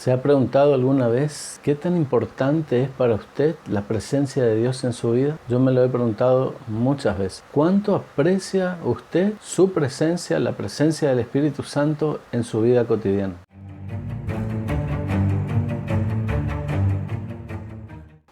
¿Se ha preguntado alguna vez qué tan importante es para usted la presencia de Dios en su vida? Yo me lo he preguntado muchas veces. ¿Cuánto aprecia usted su presencia, la presencia del Espíritu Santo en su vida cotidiana?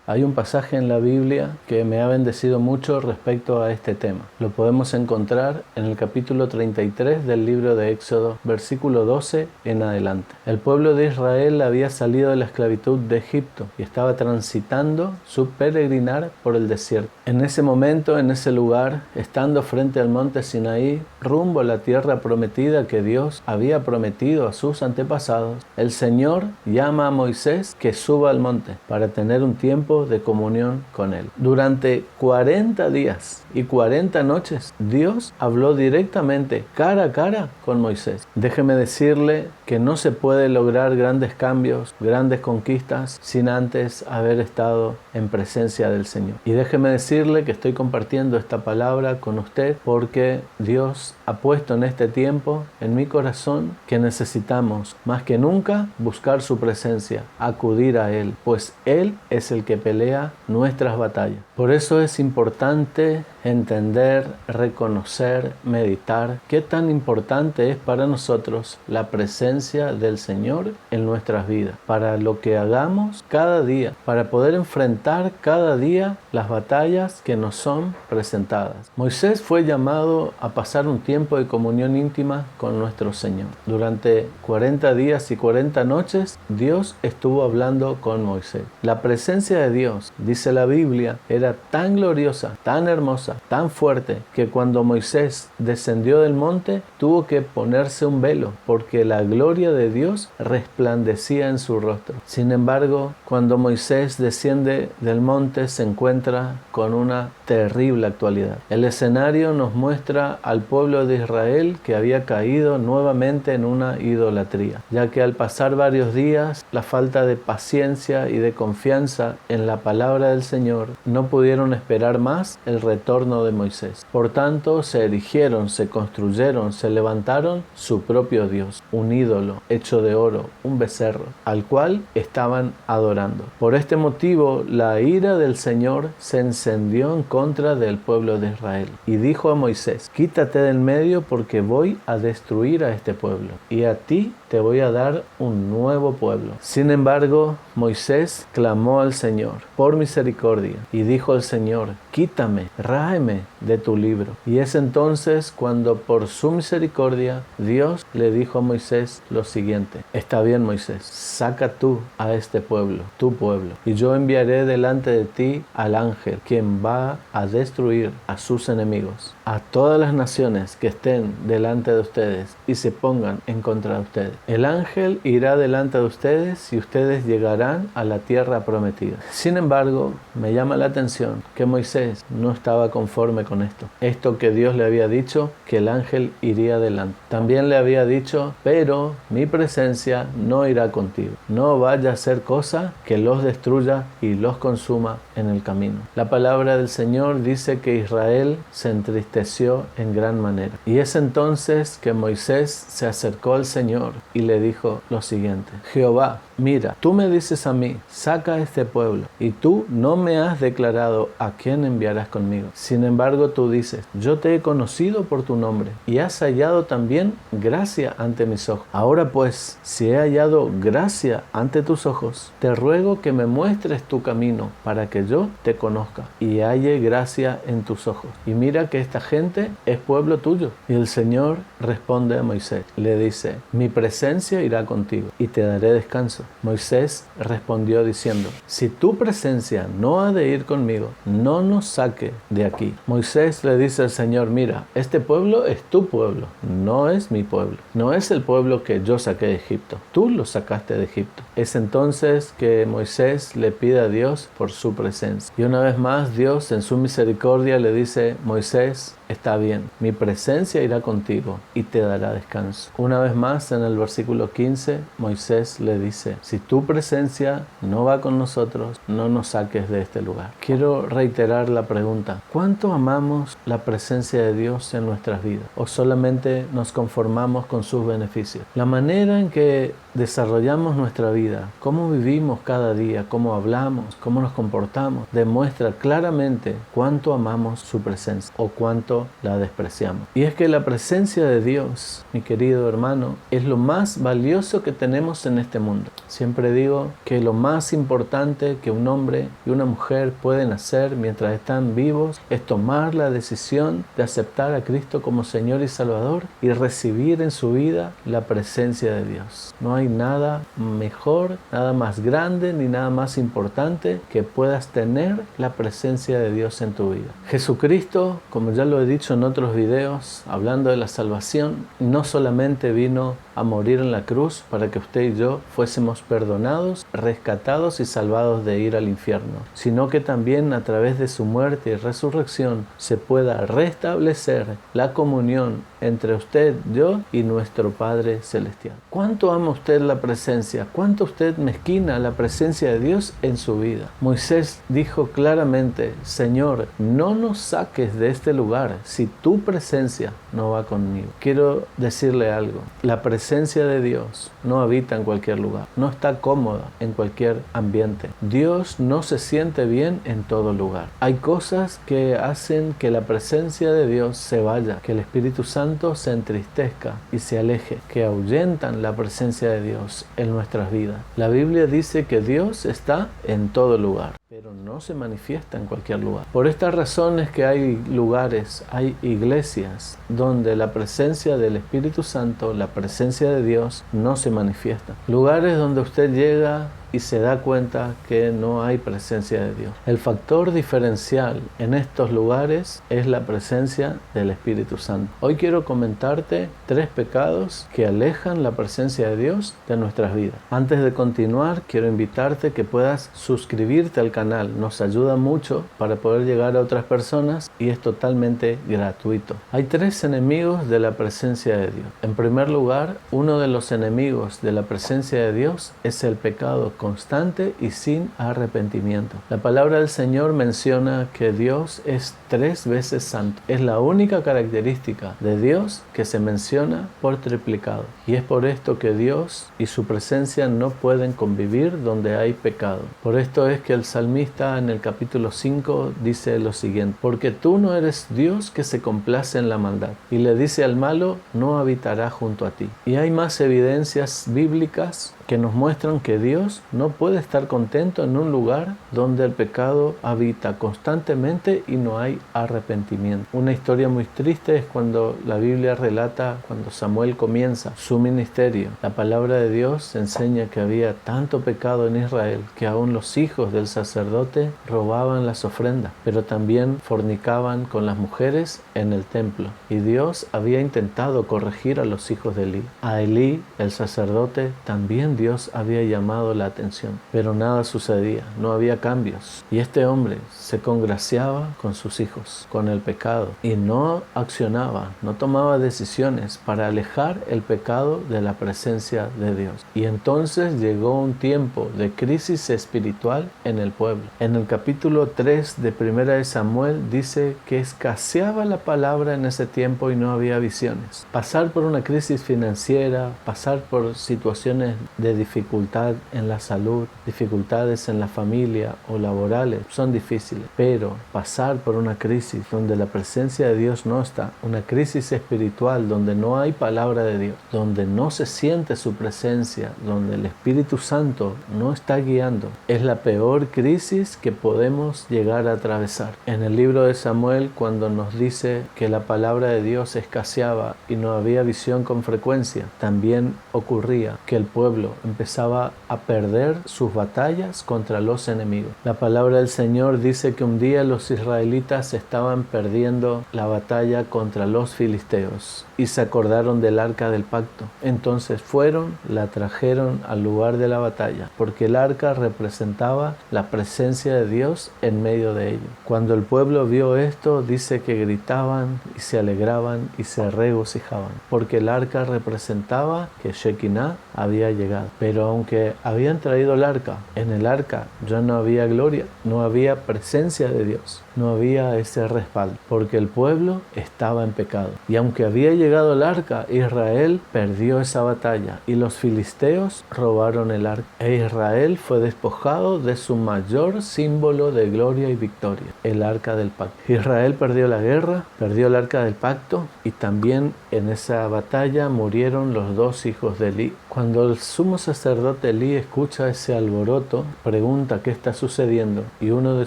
Hay un pasaje en la Biblia que me ha bendecido mucho respecto a este tema. Lo podemos encontrar en el capítulo 33 del libro de Éxodo, versículo 12 en adelante. El pueblo de Israel había salido de la esclavitud de Egipto y estaba transitando su peregrinar por el desierto. En ese momento, en ese lugar, estando frente al monte Sinaí, rumbo a la tierra prometida que Dios había prometido a sus antepasados, el Señor llama a Moisés que suba al monte para tener un tiempo de comunión con Él. Durante 40 días y 40 noches, Dios habló directamente, cara a cara, con Moisés. Déjeme decirle que no se puede lograr grandes cambios, grandes conquistas, sin antes haber estado en presencia del Señor. Y déjeme decirle que estoy compartiendo esta palabra con usted porque Dios ha puesto en este tiempo en mi corazón que necesitamos más que nunca buscar su presencia, acudir a Él, pues Él es el que pelea nuestras batallas. Por eso es importante entender, reconocer, meditar qué tan importante es para nosotros la presencia del Señor en nuestras vidas, para lo que hagamos cada día, para poder enfrentar cada día las batallas que nos son presentadas. Moisés fue llamado a pasar un tiempo de comunión íntima con nuestro Señor. Durante 40 días y 40 noches, Dios estuvo hablando con Moisés. La presencia de Dios, dice la Biblia, era tan gloriosa, tan hermosa, tan fuerte, que cuando Moisés descendió del monte, tuvo que ponerse un velo, porque la gloria de Dios resplandecía en su rostro. Sin embargo, cuando Moisés desciende del monte, se encuentra con una terrible actualidad. El escenario nos muestra al pueblo de Israel que había caído nuevamente en una idolatría, ya que al pasar varios días, la falta de paciencia y de confianza en la palabra del Señor, no pudieron esperar más el retorno de Moisés. Por tanto, se erigieron, se construyeron, se levantaron su propio Dios, un ídolo hecho de oro, un becerro, al cual estaban adorando. Por este motivo, la ira del Señor se encendió en contra del pueblo de Israel y dijo a Moisés: quítate del medio porque voy a destruir a este pueblo y a ti te voy a dar un nuevo pueblo. Sin embargo, Moisés clamó al Señor por misericordia y dijo al Señor: quítame, ráeme de tu libro. Y es entonces cuando por su misericordia Dios le dijo a Moisés lo siguiente: está bien, Moisés, saca tú a este pueblo, tu pueblo, y yo enviaré delante de ti al ángel, quien va a destruir a sus enemigos, a todas las naciones que estén delante de ustedes y se pongan en contra de ustedes. El ángel irá delante de ustedes y ustedes llegarán a la tierra prometida. Sin embargo, me llama la atención que Moisés no estaba conforme con esto que Dios le había dicho, que el ángel iría delante. También le había dicho: pero mi presencia no irá contigo, no vaya a hacer cosa que los destruya y los consuma en el camino. La palabra del Señor dice que Israel se entristeció en gran manera, y es entonces que Moisés se acercó al Señor y le dijo lo siguiente: Jehová, mira, tú me dices a mí, saca a este pueblo, y tú no me has declarado a quién enviarás conmigo. Sin embargo, tú dices: yo te he conocido por tu nombre, y has hallado también gracia ante mis ojos. Ahora pues, si he hallado gracia ante tus ojos, te ruego que me muestres tu camino, para que yo te conozca, y halle gracia en tus ojos. Y mira que esta gente es pueblo tuyo. Y el Señor responde a Moisés, le dice: mi presencia irá contigo, y te daré descanso. Moisés respondió diciendo: si tu presencia no ha de ir conmigo, no nos saque de aquí. Moisés le dice al Señor: mira, este pueblo es tu pueblo, no es mi pueblo, no es el pueblo que yo saqué de Egipto, tú lo sacaste de Egipto. Es entonces que Moisés le pide a Dios por su presencia. Y una vez más Dios en su misericordia le dice: Moisés, está bien, mi presencia irá contigo y te dará descanso. Una vez más, en el versículo 15, Moisés le dice, si tu presencia no va con nosotros, no nos saques de este lugar. Quiero reiterar la pregunta, ¿cuánto amamos la presencia de Dios en nuestras vidas? ¿O solamente nos conformamos con sus beneficios? La manera en que desarrollamos nuestra vida, cómo vivimos cada día, cómo hablamos, cómo nos comportamos, demuestra claramente cuánto amamos su presencia o cuánto la despreciamos. Y es que la presencia de Dios, mi querido hermano, es lo más valioso que tenemos en este mundo. Siempre digo que lo más importante que un hombre y una mujer pueden hacer mientras están vivos es tomar la decisión de aceptar a Cristo como Señor y Salvador y recibir en su vida la presencia de Dios. No hay nada mejor, nada más grande ni nada más importante que puedas tener la presencia de Dios en tu vida. Jesucristo, como ya lo he dicho en otros videos, hablando de la salvación, no solamente vino a morir en la cruz para que usted y yo fuésemos perdonados, rescatados y salvados de ir al infierno, sino que también a través de su muerte y resurrección se pueda restablecer la comunión entre usted, yo y nuestro Padre Celestial. ¿Cuánto ama usted la presencia? ¿Cuánto usted mezquina la presencia de Dios en su vida? Moisés dijo claramente, Señor, no nos saques de este lugar si tu presencia no va conmigo. Quiero decirle algo, la presencia de Dios no habita en cualquier lugar, no está cómoda en cualquier ambiente. Dios no se siente bien en todo lugar. Hay cosas que hacen que la presencia de Dios se vaya, que el Espíritu Santo se entristezca y se aleje, que ahuyentan la presencia de Dios en nuestras vidas. La Biblia dice que Dios está en todo lugar, pero no se manifiesta en cualquier lugar. Por estas razones que hay lugares, hay iglesias donde la presencia del Espíritu Santo, la presencia de Dios no se manifiesta. Lugares donde usted llega y se da cuenta que no hay presencia de Dios. El factor diferencial en estos lugares es la presencia del Espíritu Santo. Hoy quiero comentarte 3 pecados que alejan la presencia de Dios de nuestras vidas. Antes de continuar, quiero invitarte que puedas suscribirte al canal. Nos ayuda mucho para poder llegar a otras personas y es totalmente gratuito. Hay 3 enemigos de la presencia de Dios. En primer lugar, uno de los enemigos de la presencia de Dios es el pecado constante y sin arrepentimiento. La palabra del Señor menciona que Dios es 3 veces santo. Es la única característica de Dios que se menciona por triplicado. Y es por esto que Dios y su presencia no pueden convivir donde hay pecado. Por esto es que el salmista en el capítulo 5 dice lo siguiente: porque tú no eres Dios que se complace en la maldad. Y le dice al malo, no habitará junto a ti. Y hay más evidencias bíblicas que nos muestran que Dios no puede estar contento en un lugar donde el pecado habita constantemente y no hay arrepentimiento. Una historia muy triste es cuando la Biblia relata cuando Samuel comienza su ministerio. La palabra de Dios enseña que había tanto pecado en Israel que aún los hijos del sacerdote robaban las ofrendas, pero también fornicaban con las mujeres en el templo. Y Dios había intentado corregir a los hijos de Elí. A Elí, el sacerdote, también Dios había llamado la atención, pero nada sucedía, no había cambios. Y este hombre se congraciaba con sus hijos, con el pecado, y no accionaba, no tomaba decisiones para alejar el pecado de la presencia de Dios. Y entonces llegó un tiempo de crisis espiritual en el pueblo. En el capítulo 3 de 1 de Samuel dice que escaseaba la palabra en ese tiempo y no había visiones. Pasar por una crisis financiera, pasar por situaciones de dificultad en la salud, dificultades en la familia o laborales son difíciles, pero pasar por una crisis donde la presencia de Dios no está, una crisis espiritual donde no hay palabra de Dios, donde no se siente su presencia, donde el Espíritu Santo no está guiando, es la peor crisis que podemos llegar a atravesar. En el libro de Samuel, cuando nos dice que la palabra de Dios escaseaba y no había visión con frecuencia, también ocurría que el pueblo pueblo empezaba a perder sus batallas contra los enemigos. La palabra del Señor dice que un día los israelitas estaban perdiendo la batalla contra los filisteos y se acordaron del arca del pacto. Entonces fueron, la trajeron al lugar de la batalla, porque el arca representaba la presencia de Dios en medio de ellos. Cuando el pueblo vio esto, dice que gritaban y se alegraban y se regocijaban, porque el arca representaba que Shekinah había llegado. Pero aunque habían traído el arca, en el arca ya no había gloria, no había presencia de Dios, no había ese respaldo, porque el pueblo estaba en pecado. Y aunque había llegado el arca, Israel perdió esa batalla y los filisteos robaron el arca. E Israel fue despojado de su mayor símbolo de gloria y victoria, el arca del pacto. Israel perdió la guerra, perdió el arca del pacto y también en esa batalla murieron los dos hijos de Elí. Cuando el sumo sacerdote Elí escucha ese alboroto, pregunta qué está sucediendo y uno de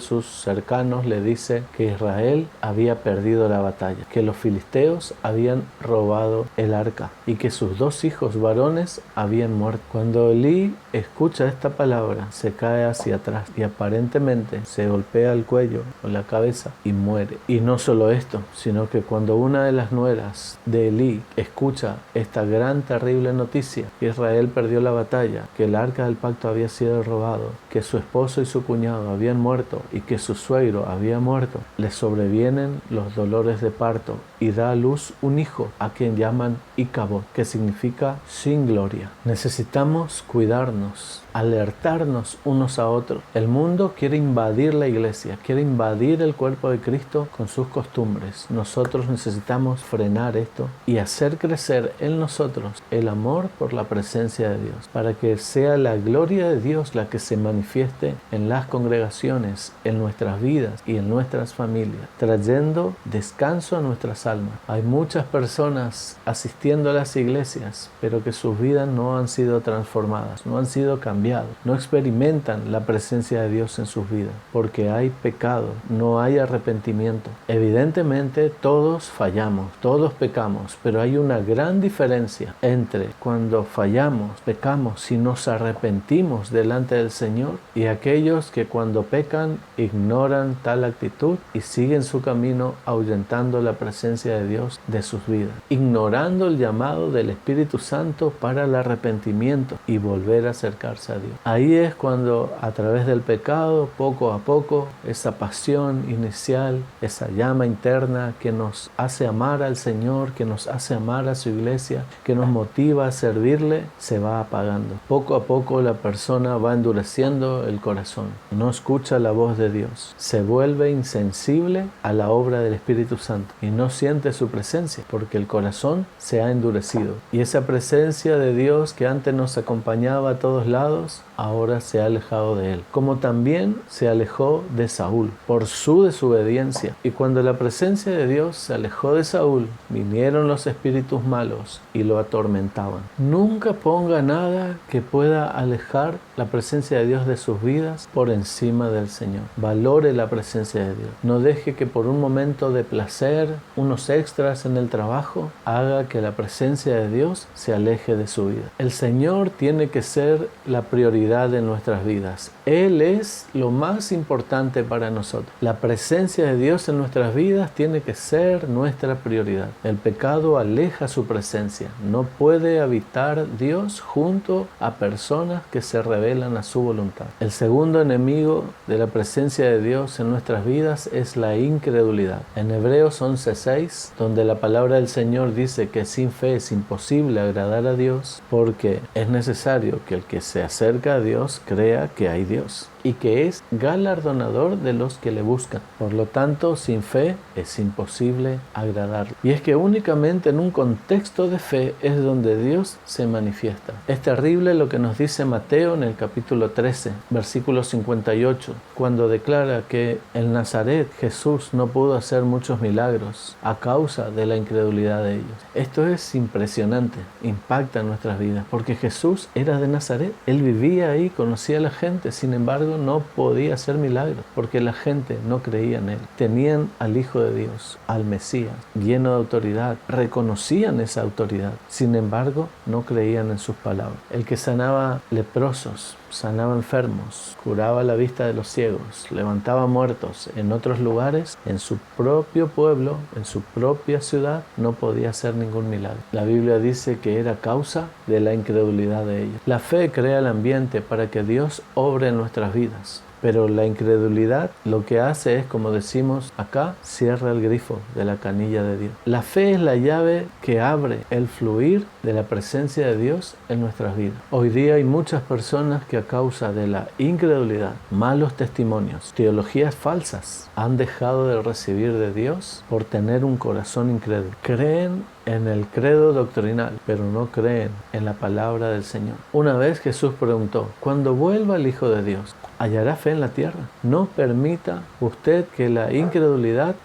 sus cercanos le dice que Israel había perdido la batalla, que los filisteos habían robado el arca y que sus dos hijos varones habían muerto. Cuando Elí escucha esta palabra, se cae hacia atrás y aparentemente se golpea el cuello o la cabeza y muere. Y no solo esto, sino que cuando una de las nueras de Elí escucha esta gran terrible noticia, que Israel perdió la batalla, que el arca del pacto había sido robado, que su esposo y su cuñado habían muerto y que su suegro había muerto, le sobrevienen los dolores de parto y da a luz un hijo a quien llaman Icabod, que significa sin gloria. Necesitamos cuidarnos, alertarnos unos a otros. El mundo quiere invadir la iglesia, quiere invadir el cuerpo de Cristo con sus costumbres. Nosotros necesitamos frenar esto y hacer crecer en nosotros el amor por la presencia de Dios, para que sea la gloria de Dios la que se manifieste en las congregaciones, en nuestras vidas y en nuestras familias, trayendo descanso a nuestras almas. Hay muchas personas asistiendo a las iglesias, pero que sus vidas no han sido transformadas, no han sido cambiadas, no experimentan la presencia de Dios en sus vidas, porque hay pecado, no hay arrepentimiento. Evidentemente todos fallamos, todos pecamos, pero hay una gran diferencia entre cuando fallamos, pecamos y nos arrepentimos delante del Señor y aquellos que cuando pecan ignoran tal actitud y siguen su camino ahuyentando la presencia de Dios de sus vidas, ignorando el llamado del Espíritu Santo para el arrepentimiento y volver a acercarse a Dios. Ahí es cuando a través del pecado, poco a poco, esa pasión inicial, esa llama interna que nos hace amar al Señor, que nos hace amar a su iglesia, que nos motiva a servirle, se va apagando. Poco a poco la persona va endureciendo el corazón, no escucha la voz de Dios, se vuelve insensible a la obra del Espíritu Santo y no siente su presencia porque el corazón se ha endurecido. Y esa presencia de Dios que antes nos acompañaba a todos lados, ahora se ha alejado de él, como también se alejó de Saúl por su desobediencia. Y cuando la presencia de Dios se alejó de Saúl, vinieron los espíritus malos y lo atormentaban. Nunca ponga nada que pueda alejar la presencia de Dios de sus vidas por encima del Señor. Valore la presencia de Dios. No deje que por un momento de placer, unos extras en el trabajo, haga que la presencia de Dios se aleje de su vida. El Señor tiene que ser la prioridad de nuestras vidas. Él es lo más importante para nosotros. La presencia de Dios en nuestras vidas tiene que ser nuestra prioridad. El pecado aleja su presencia. No puede habitar Dios junto a personas que se rebelan a su voluntad. El segundo enemigo de la presencia de Dios en nuestras vidas es la incredulidad. En Hebreos 11:6, donde la palabra del Señor dice que sin fe es imposible agradar a Dios, porque es necesario que el que se acerca a Dios crea que hay Dios y que es galardonador de los que le buscan. Por lo tanto, sin fe es imposible agradarlo. Y es que únicamente en un contexto de fe es donde Dios se manifiesta. Es terrible lo que nos dice Mateo en el capítulo 13, versículo 58, cuando declara que en Nazaret Jesús no pudo hacer muchos milagros a causa de la incredulidad de ellos. Esto es impresionante, impacta en nuestras vidas, porque Jesús era de Nazaret. Él vivía ahí, conocía a la gente, sin embargo Pedro no podía hacer milagros porque la gente no creía en él. Tenían al Hijo de Dios, al Mesías, lleno de autoridad, reconocían esa autoridad. Sin embargo, no creían en sus palabras. El que sanaba leprosos, sanaba enfermos, curaba la vista de los ciegos, levantaba muertos en otros lugares, en su propio pueblo, en su propia ciudad, no podía hacer ningún milagro. La Biblia dice que era causa de la incredulidad de ellos. La fe crea el ambiente para que Dios obre en nuestras vidas. Pero la incredulidad lo que hace es, como decimos acá, cierra el grifo de la canilla de Dios. La fe es la llave que abre el fluir de la presencia de Dios en nuestras vidas. Hoy día hay muchas personas que a causa de la incredulidad, malos testimonios, teologías falsas, han dejado de recibir de Dios por tener un corazón incrédulo. Creen en el credo doctrinal, pero no creen en la palabra del Señor. Una vez Jesús preguntó, cuando vuelva el Hijo de Dios, ¿hallará fe en la tierra? No permita usted que la incredulidad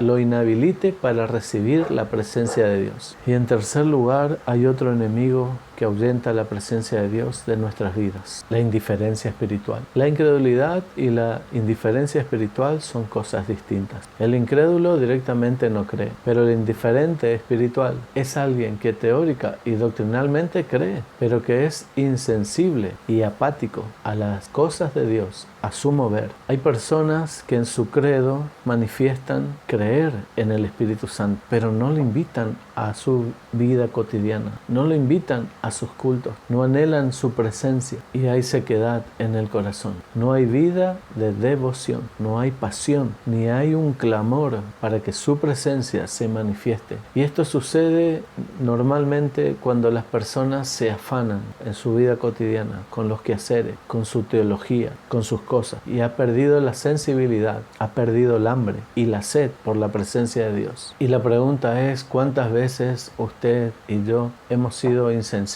lo inhabilite para recibir la presencia de Dios. Y en tercer lugar, hay otro enemigo que ahuyenta la presencia de Dios de nuestras vidas, la indiferencia espiritual. La incredulidad y la indiferencia espiritual son cosas distintas. El incrédulo directamente no cree, pero el indiferente espiritual es alguien que teórica y doctrinalmente cree, pero que es insensible y apático a las cosas de Dios, a su mover. Hay personas que en su credo manifiestan creer en el Espíritu Santo, pero no le invitan a su vida cotidiana, no lo invitan a sus cultos, no anhelan su presencia y hay sequedad en el corazón. No hay vida de devoción, no hay pasión, ni hay un clamor para que su presencia se manifieste. Y esto sucede normalmente cuando las personas se afanan en su vida cotidiana, con los quehaceres, con su teología, con sus cosas, y ha perdido la sensibilidad, ha perdido el hambre y la sed por la presencia de Dios. Y la pregunta es, ¿cuántas veces usted y yo hemos sido insensibles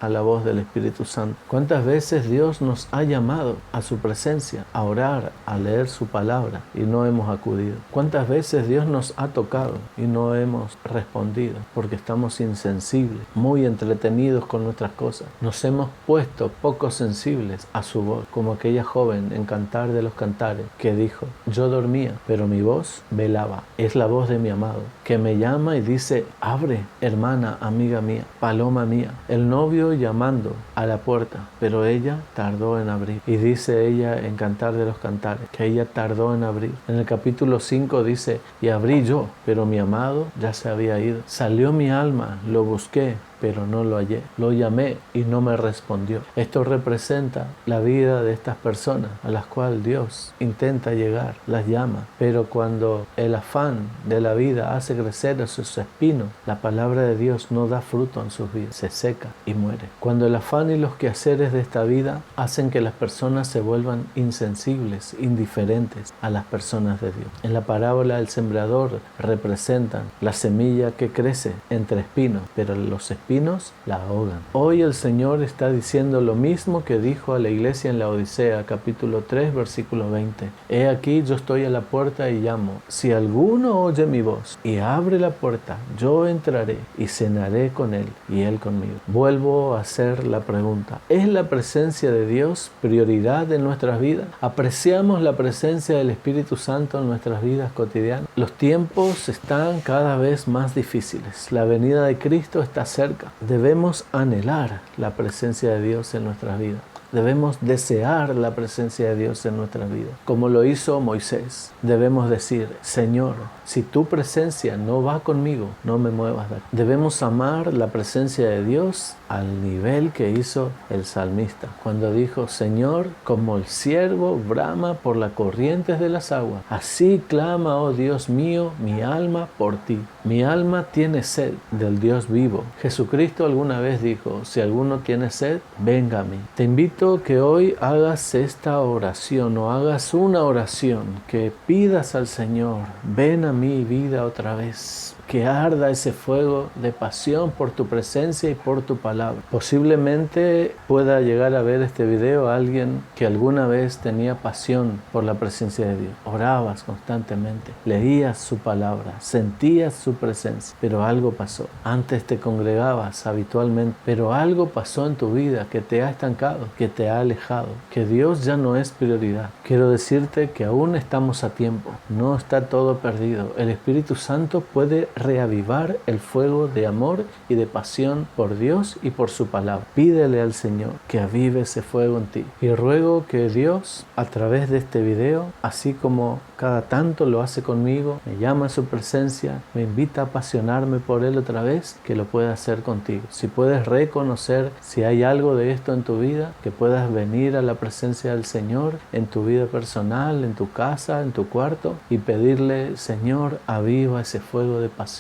a la voz del Espíritu Santo? ¿Cuántas veces Dios nos ha llamado a su presencia, a orar, a leer su palabra y no hemos acudido? ¿Cuántas veces Dios nos ha tocado y no hemos respondido porque estamos insensibles, muy entretenidos con nuestras cosas? Nos hemos puesto poco sensibles a su voz, como aquella joven en Cantar de los Cantares que dijo, yo dormía, pero mi voz velaba. Es la voz de mi amado que me llama y dice, abre, hermana, amiga mía, paloma mía. El novio llamando a la puerta, pero ella tardó en abrir. Y dice ella en Cantar de los Cantares que ella tardó en abrir. En el capítulo 5 dice, y abrí yo, pero mi amado ya se había ido. Salió mi alma, lo busqué, pero no lo hallé. Lo llamé y no me respondió. Esto representa la vida de estas personas a las cuales Dios intenta llegar, las llama, pero cuando el afán de la vida hace crecer sus espinos, la palabra de Dios no da fruto en sus vidas, se seca y muere. Cuando el afán y los quehaceres de esta vida hacen que las personas se vuelvan insensibles, indiferentes a las personas de Dios. En la parábola del sembrador representan la semilla que crece entre espinos, pero los espinos la ahogan. Hoy el Señor está diciendo lo mismo que dijo a la iglesia en la Odisea, capítulo 3, versículo 20. He aquí, yo estoy a la puerta y llamo. Si alguno oye mi voz y abre la puerta, yo entraré y cenaré con él y él conmigo. Vuelvo a hacer la pregunta. ¿Es la presencia de Dios prioridad en nuestras vidas? ¿Apreciamos la presencia del Espíritu Santo en nuestras vidas cotidianas? Los tiempos están cada vez más difíciles. La venida de Cristo está cerca. Debemos anhelar la presencia de Dios en nuestras vidas. Debemos desear la presencia de Dios en nuestras vidas. Como lo hizo Moisés, debemos decir, Señor, si tu presencia no va conmigo, no me muevas de aquí. Debemos amar la presencia de Dios al nivel que hizo el salmista, cuando dijo, Señor, como el ciervo brama por las corrientes de las aguas, así clama, oh Dios mío, mi alma por ti. Mi alma tiene sed del Dios vivo. Jesucristo alguna vez dijo, si alguno tiene sed, venga a mí. Te invito que hoy hagas esta oración o hagas una oración, que pidas al Señor, ven a mi vida otra vez. que arda ese fuego de pasión por tu presencia y por tu palabra. Posiblemente pueda llegar a ver este video a alguien que alguna vez tenía pasión por la presencia de Dios. Orabas constantemente, leías su palabra, sentías su presencia, pero algo pasó. Antes te congregabas habitualmente, pero algo pasó en tu vida que te ha estancado, que te ha alejado, que Dios ya no es prioridad. Quiero decirte que aún estamos a tiempo, no está todo perdido. El Espíritu Santo puede reavivar el fuego de amor y de pasión por Dios y por su palabra. Pídele al Señor que avive ese fuego en ti. Y ruego que Dios, a través de este video, así como cada tanto lo hace conmigo, me llama a su presencia, me invita a apasionarme por Él otra vez, que lo pueda hacer contigo. Si puedes reconocer si hay algo de esto en tu vida, que puedas venir a la presencia del Señor en tu vida personal, en tu casa, en tu cuarto, y pedirle: Señor, aviva ese fuego de pasión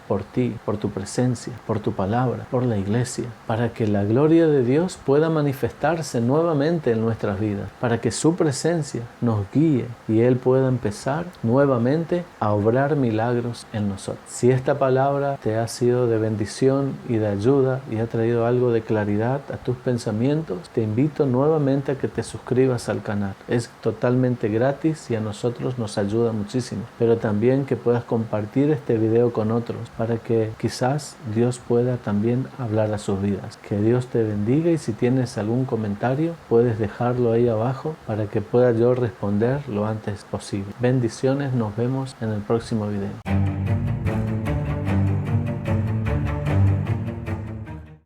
por ti, por tu presencia, por tu palabra, por la iglesia, para que la gloria de Dios pueda manifestarse nuevamente en nuestras vidas, para que su presencia nos guíe y Él pueda empezar nuevamente a obrar milagros en nosotros. Si esta palabra te ha sido de bendición y de ayuda y ha traído algo de claridad a tus pensamientos, te invito nuevamente a que te suscribas al canal. Es totalmente gratis y a nosotros nos ayuda muchísimo, pero también que puedas compartir este video con otros para que quizás Dios pueda también hablar a sus vidas. Que Dios te bendiga, y si tienes algún comentario puedes dejarlo ahí abajo para que pueda yo responder lo antes posible. Bendiciones, nos vemos en el próximo video.